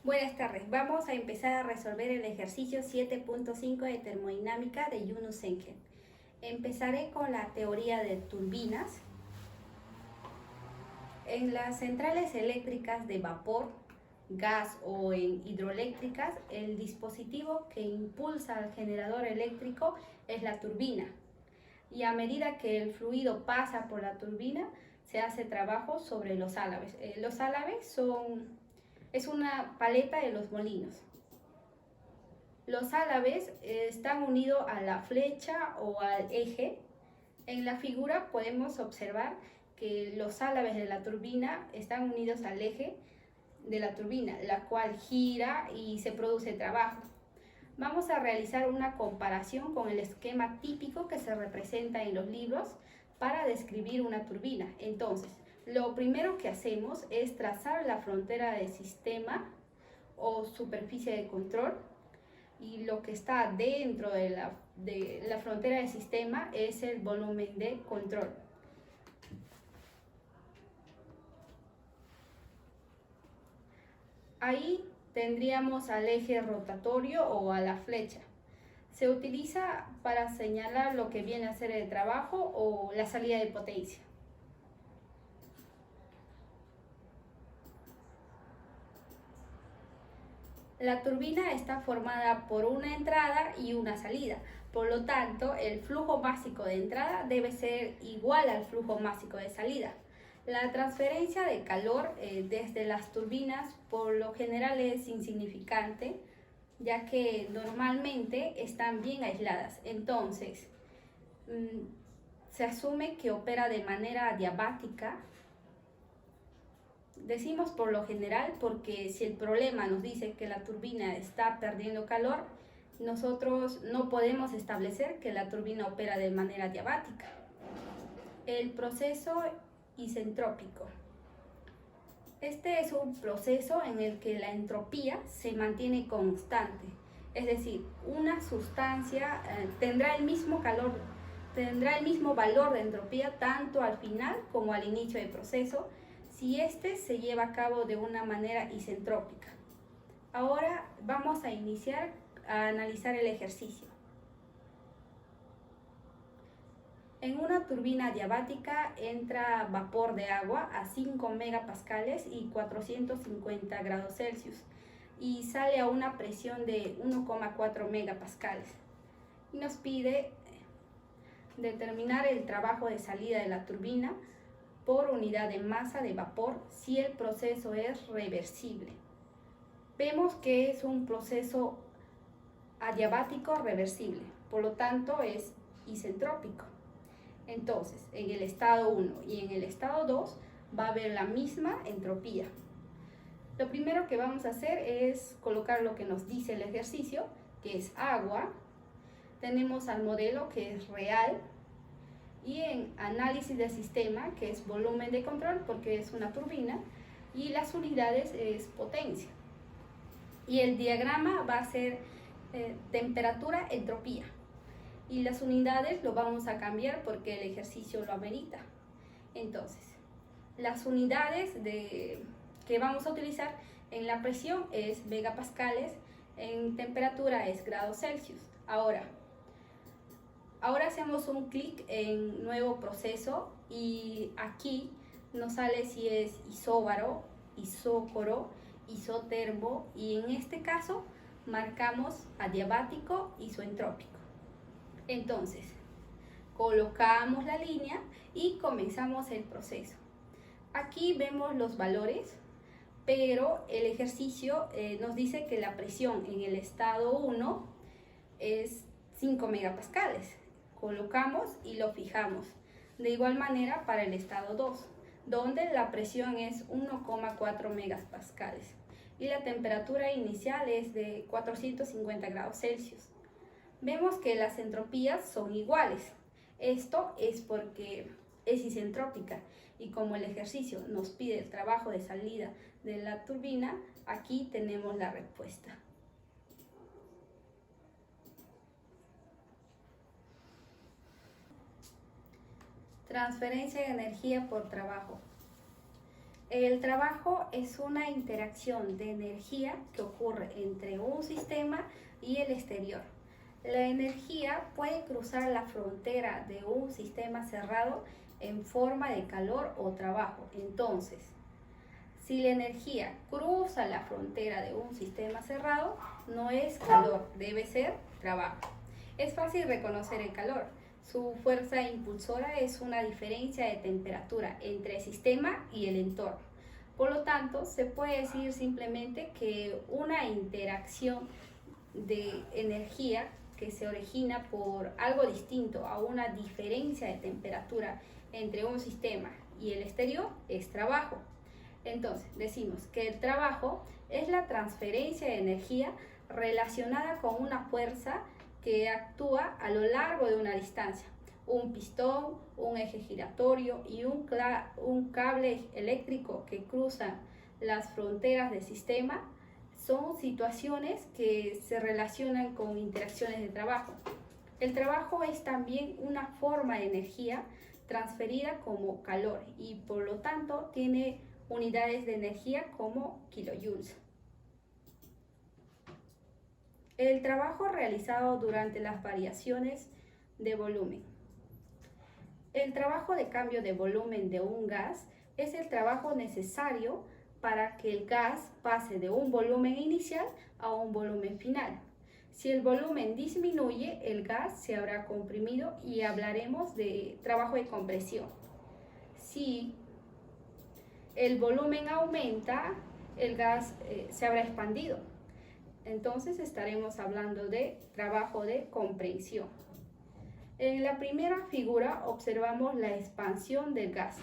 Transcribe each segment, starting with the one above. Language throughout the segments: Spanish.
Buenas tardes, vamos a empezar a resolver el ejercicio 7.5 de termodinámica de Yunus Senken. Empezaré con la teoría de turbinas. En las centrales eléctricas de vapor, gas o en hidroeléctricas, el dispositivo que impulsa al generador eléctrico es la turbina. Y a medida que el fluido pasa por la turbina, se hace trabajo sobre los álabes. Los álabes es una paleta de los molinos. Los álabes están unidos a la flecha o al eje. En la figura podemos observar que los álabes de la turbina están unidos al eje de la turbina, la cual gira y se produce trabajo. Vamos a realizar una comparación con el esquema típico que se representa en los libros para describir una turbina. Entonces, lo primero que hacemos es trazar la frontera de sistema o superficie de control, y lo que está dentro de la frontera de sistema es el volumen de control. Ahí tendríamos al eje rotatorio o a la flecha. Se utiliza para señalar lo que viene a ser el trabajo o la salida de potencia. La turbina está formada por una entrada y una salida. Por lo tanto, el flujo másico de entrada debe ser igual al flujo másico de salida. La transferencia de calor desde las turbinas por lo general es insignificante, ya que normalmente están bien aisladas. Entonces, se asume que opera de manera adiabática. Decimos por lo general porque si el problema nos dice que la turbina está perdiendo calor, nosotros no podemos establecer que la turbina opera de manera adiabática. El proceso isentrópico. Este es un proceso en el que la entropía se mantiene constante, es decir, una sustancia tendrá el mismo valor de entropía tanto al final como al inicio del proceso, si este se lleva a cabo de una manera isentrópica. Ahora vamos a iniciar a analizar el ejercicio. En una turbina adiabática entra vapor de agua a 5 megapascales y 450 grados Celsius y sale a una presión de 1,4 megapascales. Y nos pide determinar el trabajo de salida de la turbina por unidad de masa de vapor si el proceso es reversible. Vemos que es un proceso adiabático reversible, por lo tanto es isentrópico. Entonces, en el estado 1 y en el estado 2 va a haber la misma entropía. Lo primero que vamos a hacer es colocar lo que nos dice el ejercicio, que es agua. Tenemos al modelo, que es real, y en análisis de sistema, que es volumen de control porque es una turbina, y las unidades es potencia. Y el diagrama va a ser temperatura, entropía, y las unidades lo vamos a cambiar porque el ejercicio lo amerita. Entonces, las unidades que vamos a utilizar en la presión es megapascales, en temperatura es grados Celsius. Ahora hacemos un clic en nuevo proceso y aquí nos sale si es isóbaro, isócoro, isotermo, y en este caso marcamos adiabático, isoentrópico. Entonces, colocamos la línea y comenzamos el proceso. Aquí vemos los valores, pero el ejercicio nos dice que la presión en el estado 1 es 5 megapascales. Colocamos y lo fijamos. De igual manera para el estado 2, donde la presión es 1,4 megapascales y la temperatura inicial es de 450 grados Celsius. Vemos que las entropías son iguales. Esto es porque es isentrópica, y como el ejercicio nos pide el trabajo de salida de la turbina, aquí tenemos la respuesta. Transferencia de energía por trabajo. El trabajo es una interacción de energía que ocurre entre un sistema y el exterior. La energía puede cruzar la frontera de un sistema cerrado en forma de calor o trabajo. Entonces, si la energía cruza la frontera de un sistema cerrado, no es calor, debe ser trabajo. Es fácil reconocer el calor. Su fuerza impulsora es una diferencia de temperatura entre el sistema y el entorno. Por lo tanto, se puede decir simplemente que una interacción de energía que se origina por algo distinto a una diferencia de temperatura entre un sistema y el exterior es trabajo. Entonces, decimos que el trabajo es la transferencia de energía relacionada con una fuerza que actúa a lo largo de una distancia. Un pistón, un eje giratorio y un cable eléctrico que cruzan las fronteras del sistema son situaciones que se relacionan con interacciones de trabajo. El trabajo es también una forma de energía transferida como calor y por lo tanto tiene unidades de energía como kilojoules. El trabajo realizado durante las variaciones de volumen. El trabajo de cambio de volumen de un gas es el trabajo necesario para que el gas pase de un volumen inicial a un volumen final. Si el volumen disminuye, el gas se habrá comprimido y hablaremos de trabajo de compresión. Si el volumen aumenta, el gas se habrá expandido. Entonces estaremos hablando de trabajo de compresión. En la primera figura observamos la expansión del gas,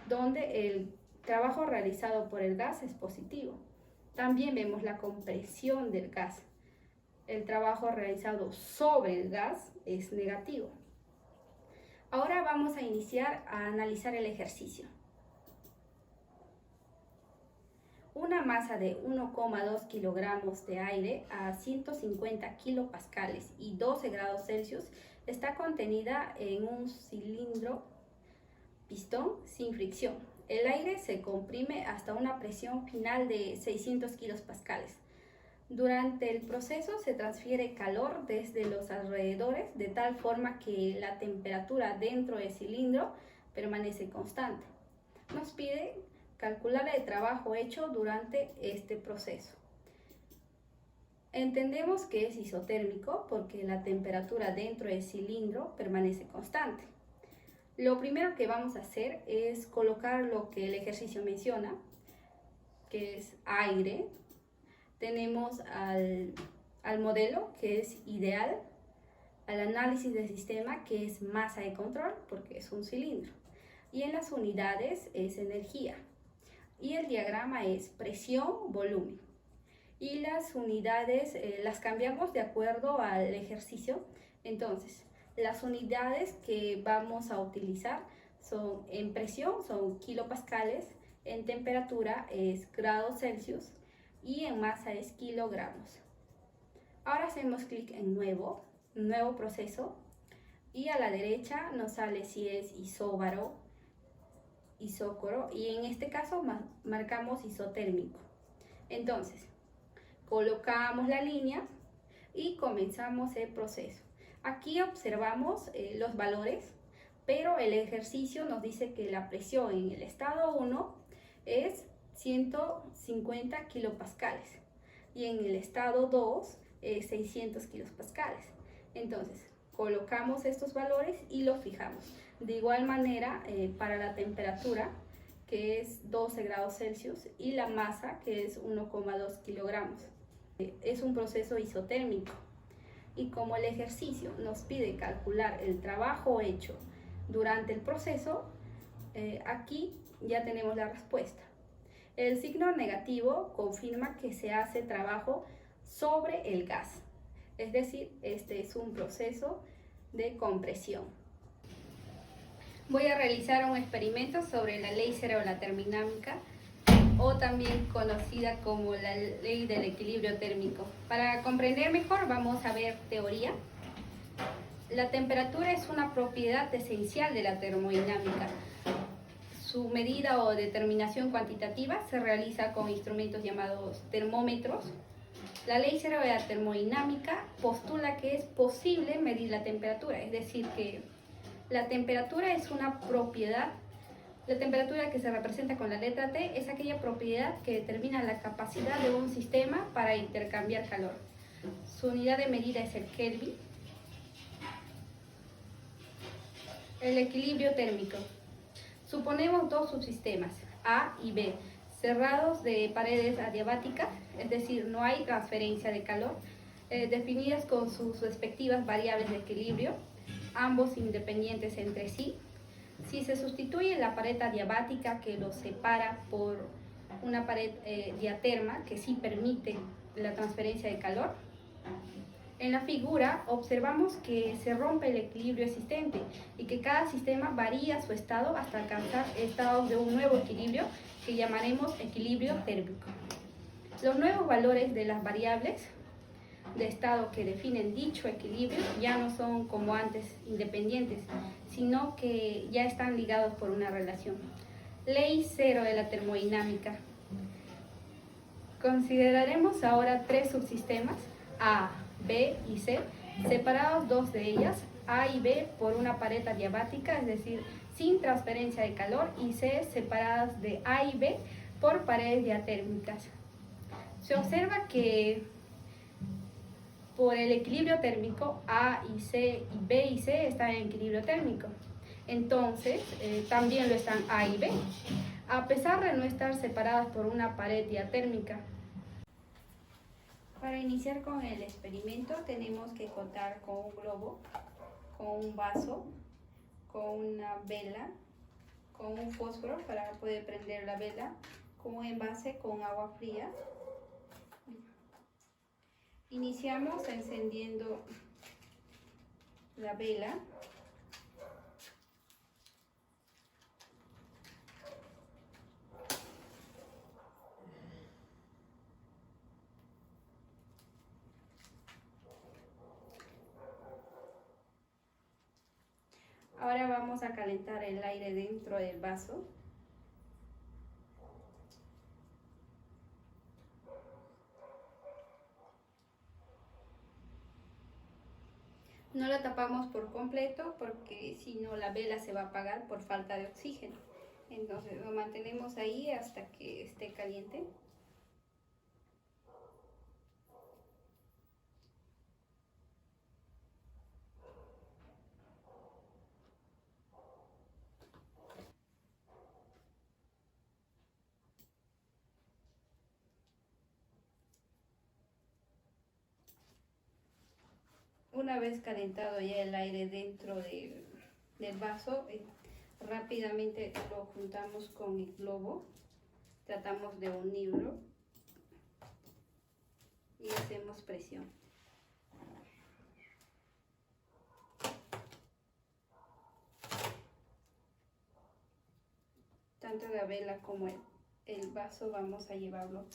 donde el trabajo realizado por el gas es positivo. También vemos la compresión del gas. El trabajo realizado sobre el gas es negativo. Ahora vamos a iniciar a analizar el ejercicio. Una masa de 1,2 kilogramos de aire a 150 kilopascales y 12 grados Celsius está contenida en un cilindro pistón sin fricción. El aire se comprime hasta una presión final de 600 kilopascales. Durante el proceso se transfiere calor desde los alrededores de tal forma que la temperatura dentro del cilindro permanece constante. Nos pide calcular el trabajo hecho durante este proceso. Entendemos que es isotérmico porque la temperatura dentro del cilindro permanece constante. Lo primero que vamos a hacer es colocar lo que el ejercicio menciona, que es aire. Tenemos al modelo, que es ideal, al análisis del sistema, que es masa de control, porque es un cilindro, y en las unidades es energía. Y el diagrama es presión, volumen. Y las unidades las cambiamos de acuerdo al ejercicio. Entonces, las unidades que vamos a utilizar son en presión, son kilopascales, en temperatura es grados Celsius y en masa es kilogramos. Ahora hacemos clic en nuevo proceso y a la derecha nos sale si es isóbaro, isócoro y en este caso marcamos isotérmico. Entonces, colocamos la línea y comenzamos el proceso. Aquí observamos los valores, pero el ejercicio nos dice que la presión en el estado 1 es 150 kilopascales y en el estado 2 es 600 kilopascales. Entonces, colocamos estos valores y los fijamos. De igual manera, para la temperatura, que es 12 grados Celsius, y la masa, que es 1,2 kilogramos. Es un proceso isotérmico. Y como el ejercicio nos pide calcular el trabajo hecho durante el proceso, aquí ya tenemos la respuesta. El signo negativo confirma que se hace trabajo sobre el gas. Es decir, este es un proceso de compresión. Voy a realizar un experimento sobre la ley termodinámica, o también conocida como la ley del equilibrio térmico. Para comprender mejor, vamos a ver teoría. La temperatura es una propiedad esencial de la termodinámica. Su medida o determinación cuantitativa se realiza con instrumentos llamados termómetros. La ley cero de la termodinámica postula que es posible medir la temperatura, es decir, que la temperatura es una propiedad. La temperatura que se representa con la letra T es aquella propiedad que determina la capacidad de un sistema para intercambiar calor. Su unidad de medida es el Kelvin. El equilibrio térmico. Suponemos dos subsistemas, A y B, cerrados de paredes adiabáticas, es decir, no hay transferencia de calor, definidas con sus respectivas variables de equilibrio, ambos independientes entre sí. Si se sustituye la pared adiabática que los separa por una pared diaterma que sí permite la transferencia de calor, en la figura observamos que se rompe el equilibrio existente y que cada sistema varía su estado hasta alcanzar estados de un nuevo equilibrio que llamaremos equilibrio térmico. Los nuevos valores de las variables de estado que definen dicho equilibrio ya no son como antes independientes, sino que ya están ligados por una relación. Ley cero de la termodinámica. Consideraremos ahora tres subsistemas, A, B y C, separados dos de ellas, A y B por una pared adiabática, es decir, sin transferencia de calor, y C separadas de A y B por paredes diatérmicas. Se observa que por el equilibrio térmico, A y C y B y C están en equilibrio térmico. Entonces, también lo están A y B, a pesar de no estar separadas por una pared diatérmica. Para iniciar con el experimento tenemos que contar con un globo, con un vaso, con una vela, con un fósforo para poder prender la vela, con un envase con agua fría. Iniciamos encendiendo la vela. Ahora vamos a calentar el aire dentro del vaso. No la tapamos por completo porque si no la vela se va a apagar por falta de oxígeno. Entonces lo mantenemos ahí hasta que esté caliente. Una vez calentado ya el aire dentro del vaso, rápidamente lo juntamos con el globo, tratamos de unirlo y hacemos presión. Tanto la vela como el vaso vamos a llevarlo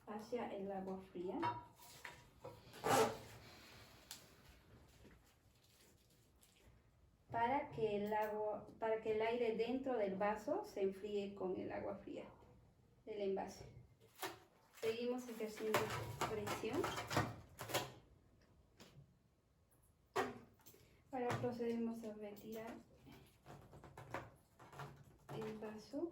hacia el agua fría. Para que el aire dentro del vaso se enfríe con el agua fría del envase. Seguimos ejerciendo presión. Ahora procedemos a retirar el vaso.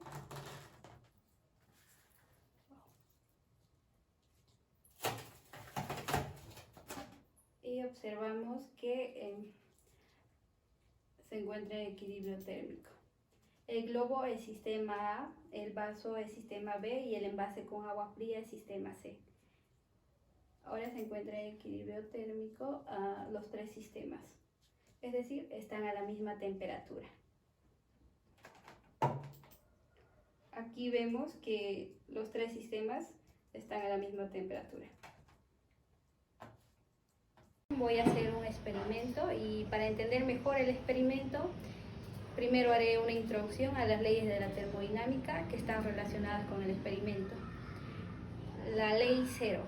Y observamos que se encuentra en equilibrio térmico. El globo es sistema A, el vaso es sistema B y el envase con agua fría es sistema C. Ahora se encuentra en equilibrio térmico los tres sistemas, es decir, están a la misma temperatura. Aquí vemos que los tres sistemas están a la misma temperatura. Voy a hacer un experimento y para entender mejor el experimento, primero haré una introducción a las leyes de la termodinámica que están relacionadas con el experimento. La ley cero.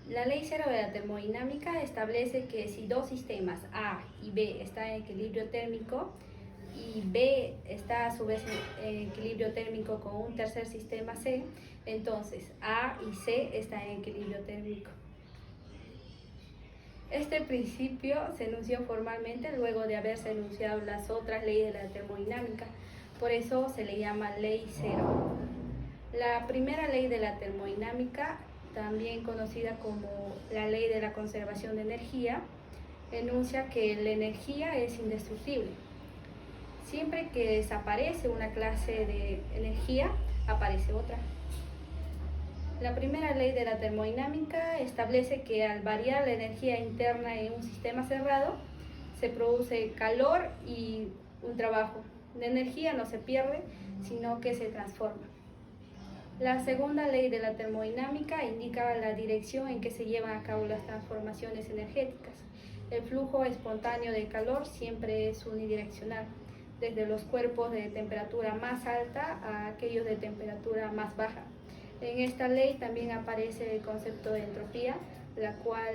La ley cero de la termodinámica establece que si dos sistemas A y B están en equilibrio térmico, y B está a su vez en equilibrio térmico con un tercer sistema C, entonces A y C están en equilibrio térmico. Este principio se enunció formalmente luego de haberse enunciado las otras leyes de la termodinámica, por eso se le llama ley cero. La primera ley de la termodinámica, también conocida como la ley de la conservación de energía, enuncia que la energía es indestructible. Siempre que desaparece una clase de energía, aparece otra. La primera ley de la termodinámica establece que al variar la energía interna en un sistema cerrado, se produce calor y un trabajo. La energía no se pierde, sino que se transforma. La segunda ley de la termodinámica indica la dirección en que se llevan a cabo las transformaciones energéticas. El flujo espontáneo de calor siempre es unidireccional, desde los cuerpos de temperatura más alta a aquellos de temperatura más baja. En esta ley también aparece el concepto de entropía, la cual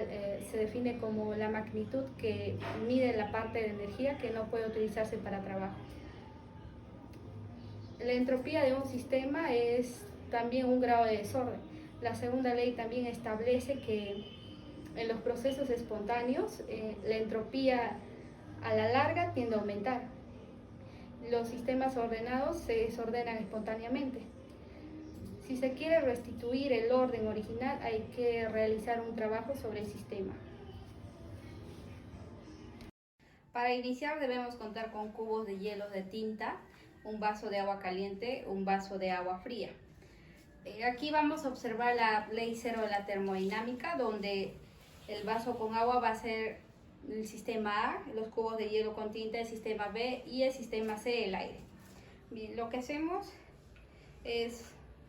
se define como la magnitud que mide la parte de energía que no puede utilizarse para trabajo. La entropía de un sistema es también un grado de desorden. La segunda ley también establece que en los procesos espontáneos la entropía a la larga tiende a aumentar. Los sistemas ordenados se desordenan espontáneamente. Si se quiere restituir el orden original, hay que realizar un trabajo sobre el sistema. Para iniciar debemos contar con cubos de hielo de tinta, un vaso de agua caliente, un vaso de agua fría. Aquí vamos a observar la ley cero de la termodinámica, donde el vaso con agua va a ser el sistema A, los cubos de hielo con tinta el sistema B y el sistema C el aire. Bien, lo que hacemos es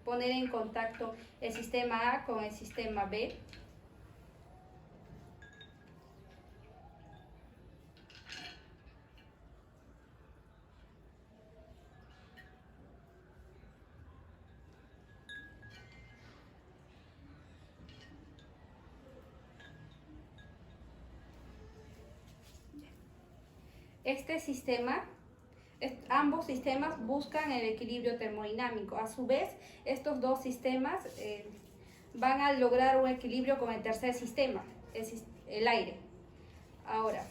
poner en contacto el sistema A con el sistema B. Este sistema, ambos sistemas buscan el equilibrio termodinámico. A su vez, estos dos sistemas van a lograr un equilibrio con el tercer sistema, el aire. Ahora,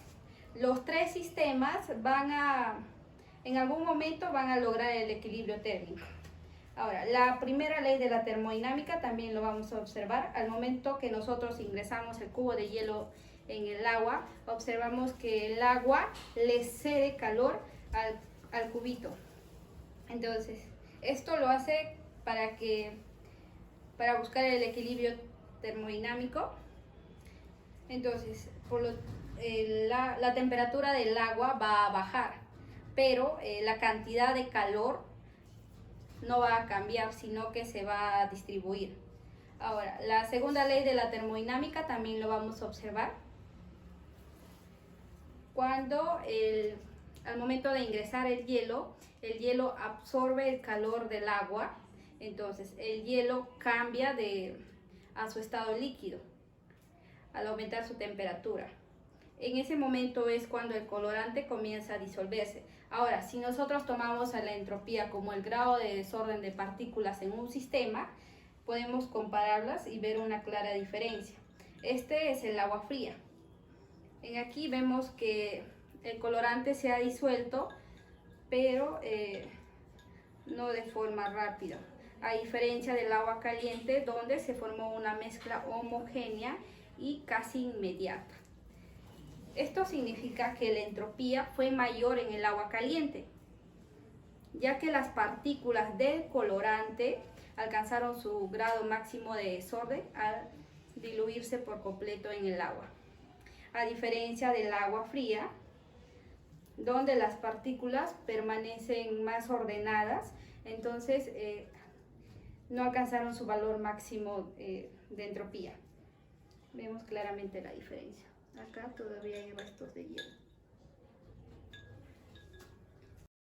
los tres sistemas en algún momento van a lograr el equilibrio térmico. Ahora, la primera ley de la termodinámica también lo vamos a observar. Al momento que nosotros ingresamos el cubo de hielo en el agua, observamos que el agua le cede calor al cubito. Entonces, esto lo hace para buscar el equilibrio termodinámico. Entonces, la temperatura del agua va a bajar, pero la cantidad de calor no va a cambiar, sino que se va a distribuir. Ahora, la segunda ley de la termodinámica también lo vamos a observar. Cuando al momento de ingresar el hielo absorbe el calor del agua, entonces el hielo cambia a su estado líquido al aumentar su temperatura. En ese momento es cuando el colorante comienza a disolverse. Ahora, si nosotros tomamos a la entropía como el grado de desorden de partículas en un sistema, podemos compararlas y ver una clara diferencia. Este es el agua fría. Aquí vemos que el colorante se ha disuelto, pero no de forma rápida, a diferencia del agua caliente, donde se formó una mezcla homogénea y casi inmediata. Esto significa que la entropía fue mayor en el agua caliente, ya que las partículas del colorante alcanzaron su grado máximo de desorden al diluirse por completo en el agua. A diferencia del agua fría, donde las partículas permanecen más ordenadas, entonces no alcanzaron su valor máximo de entropía. Vemos claramente la diferencia. Acá todavía hay restos de hielo.